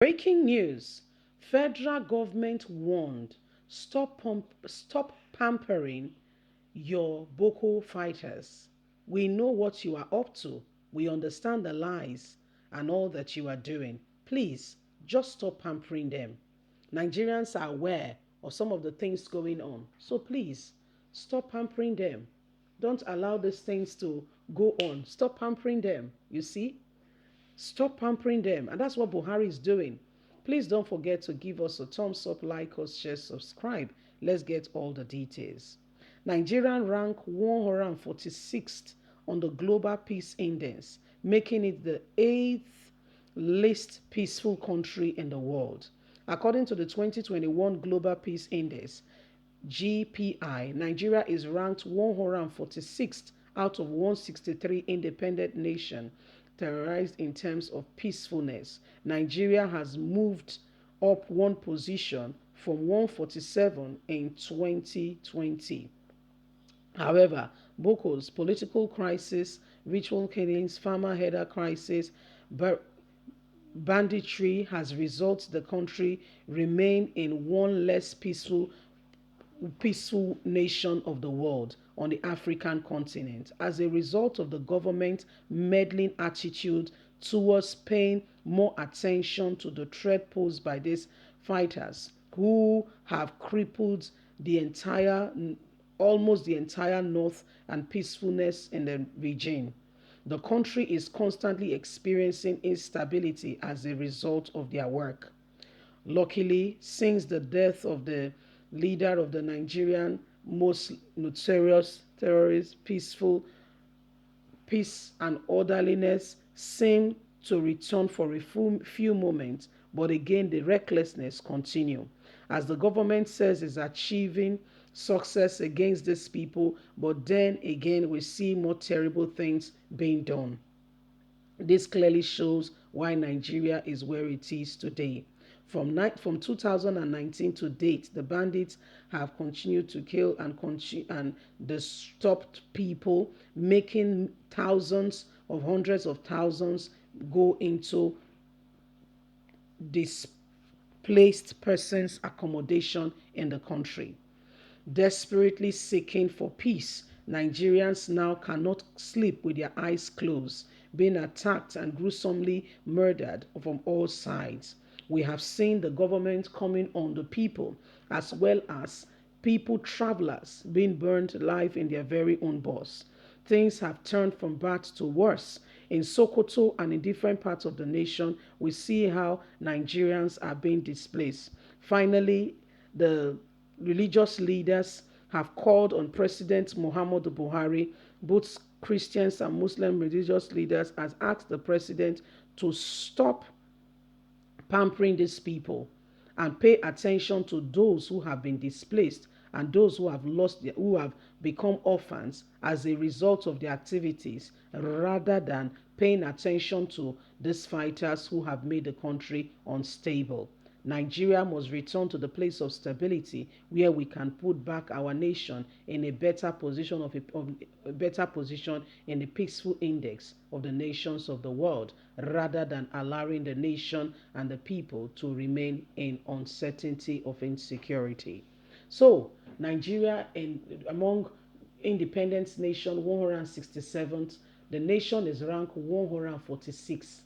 Breaking news. Federal government warned, stop pampering your Boko fighters. We know what you are up to. We understand the lies and all that you are doing. Please, just stop pampering them. Nigerians are aware of some of the things going on. So please, stop pampering them. Don't allow these things to go on. Stop pampering them. You see? Stop pampering them. And that's what Buhari is doing. Please don't forget to give us a thumbs up, like us, share, subscribe. Let's get all the details. Nigeria ranked 146th on the Global Peace Index, making it the 8th least peaceful country in the world. According to the 2021 Global Peace Index, GPI, Nigeria is ranked 146th out of 163 independent nations terrorized in terms of peacefulness. Nigeria has moved up one position from 147 in 2020. However, Boko's political crisis, ritual killings, farmer header crisis, banditry has resulted the country remain in one less peaceful nation of the world on the African continent as a result of the government meddling attitude towards paying more attention to the threat posed by these fighters who have crippled the entire almost the entire north and peacefulness in the region. The country is constantly experiencing instability as a result of their work. Luckily, since the death of the leader of the Nigerian most notorious terrorist, peace and orderliness seem to return for a few moments, but again the recklessness continue. As the government says is achieving success against these people, but then again we see more terrible things being done. This clearly shows why Nigeria is where it is today. From 2019 to date, the bandits have continued to kill and disturbed people, making thousands of hundreds of thousands go into displaced persons accommodation in the country. Desperately seeking for peace, Nigerians now cannot sleep with their eyes closed, being attacked and gruesomely murdered from all sides. We have seen the government coming on the people, as well as people, travelers, being burned alive in their very own bus. Things have turned from bad to worse. In Sokoto and in different parts of the nation, we see how Nigerians are being displaced. Finally, the religious leaders have called on President Muhammadu Buhari. Both Christians and Muslim religious leaders has asked the president to stop pampering these people and pay attention to those who have been displaced and those who have become orphans as a result of the activities, rather than paying attention to these fighters who have made the country unstable. Nigeria must return to the place of stability where we can put back our nation in a better position of a better position in the peaceful index of the nations of the world, rather than allowing the nation and the people to remain in uncertainty of insecurity. So Nigeria, among independent nation 167th, the nation is ranked 146,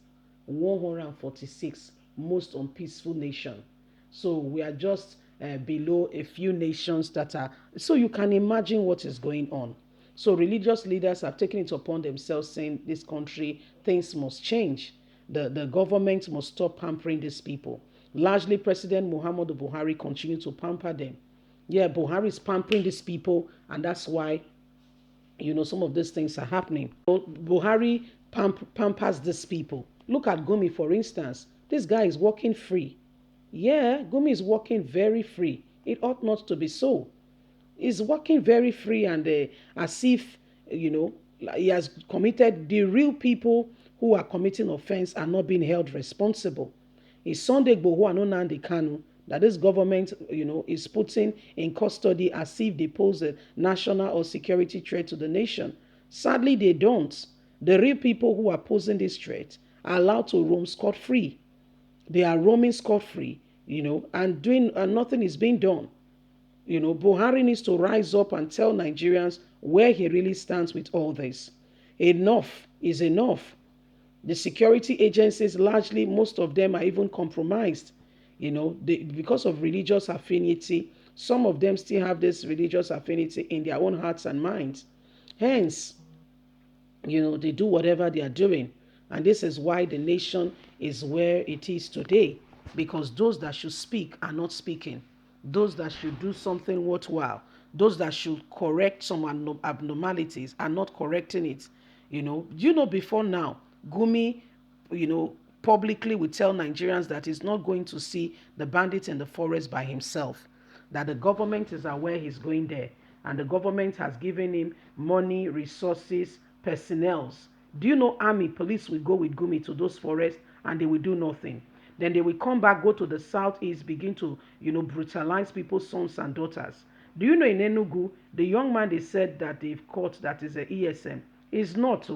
146 most unpeaceful nation. So we are just below a few nations that are. So you can imagine what is going on. So religious leaders have taken it upon themselves, saying this country, things must change. The government must stop pampering these people. Largely, President Muhammadu Buhari continued to pamper them. Yeah, Buhari is pampering these people, and that's why some of these things are happening. Buhari pampers these people. Look at Gumi, for instance. This guy is walking free. Yeah, Gumi is walking very free. It ought not to be so. He's walking very free, and as if, he has committed. The real people who are committing offense are not being held responsible. It's Sunday Igboho and Nnamdi Kanu that this government, is putting in custody as if they pose a national or security threat to the nation. Sadly, they don't. The real people who are posing this threat are allowed to roam scot-free. They are roaming scot-free, and nothing is being done. Buhari needs to rise up and tell Nigerians where he really stands with all this. Enough is enough. The security agencies, largely, most of them are even compromised. Because of religious affinity, some of them still have this religious affinity in their own hearts and minds. Hence, they do whatever they are doing. And this is why the nation is where it is today, because those that should speak are not speaking. Those that should do something worthwhile, those that should correct some abnormalities are not correcting it. Before now, Gumi, publicly will tell Nigerians that he's not going to see the bandits in the forest by himself, that the government is aware he's going there, and the government has given him money, resources, personnel. Do you know army, police will go with Gumi to those forests and they will do nothing? Then they will come back, go to the southeast, begin to, brutalize people's sons and daughters. Do you know in Enugu, the young man they said that they've caught that is a ESM is not.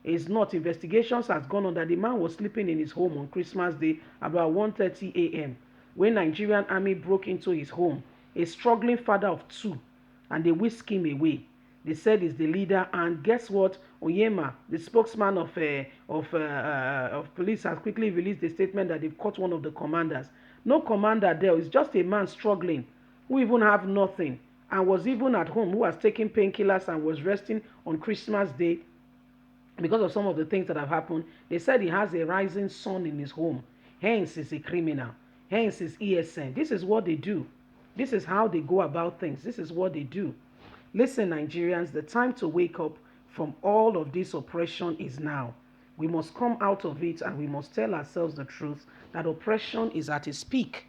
Is not. Investigations has gone on that the man was sleeping in his home on Christmas Day about 1:30 a.m. when Nigerian army broke into his home. A struggling father of two, and they whisked him away. They said he's the leader, and guess what? Oyema, the spokesman of police, has quickly released a statement that they've caught one of the commanders. No commander there. It's just a man struggling who even have nothing and was even at home, who was taking painkillers and was resting on Christmas Day because of some of the things that have happened. They said he has a rising sun in his home. Hence, he's a criminal. Hence, he's ESN. This is what they do. This is how they go about things. This is what they do. Listen, Nigerians, the time to wake up from all of this oppression is now. We must come out of it and we must tell ourselves the truth that oppression is at its peak.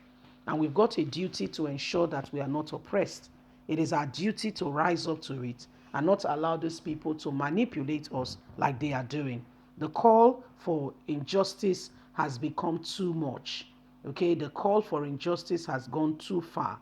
And we've got a duty to ensure that we are not oppressed. It is our duty to rise up to it and not allow these people to manipulate us like they are doing. The call for injustice has become too much. Okay, the call for injustice has gone too far.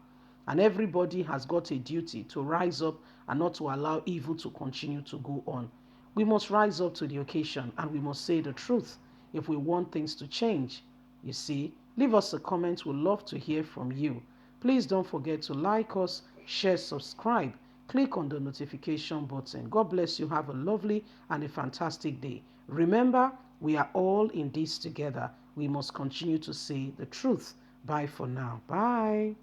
And everybody has got a duty to rise up and not to allow evil to continue to go on. We must rise up to the occasion and we must say the truth if we want things to change. You see, leave us a comment. We'd love to hear from you. Please don't forget to like us, share, subscribe. Click on the notification button. God bless you. Have a lovely and a fantastic day. Remember, we are all in this together. We must continue to say the truth. Bye for now. Bye.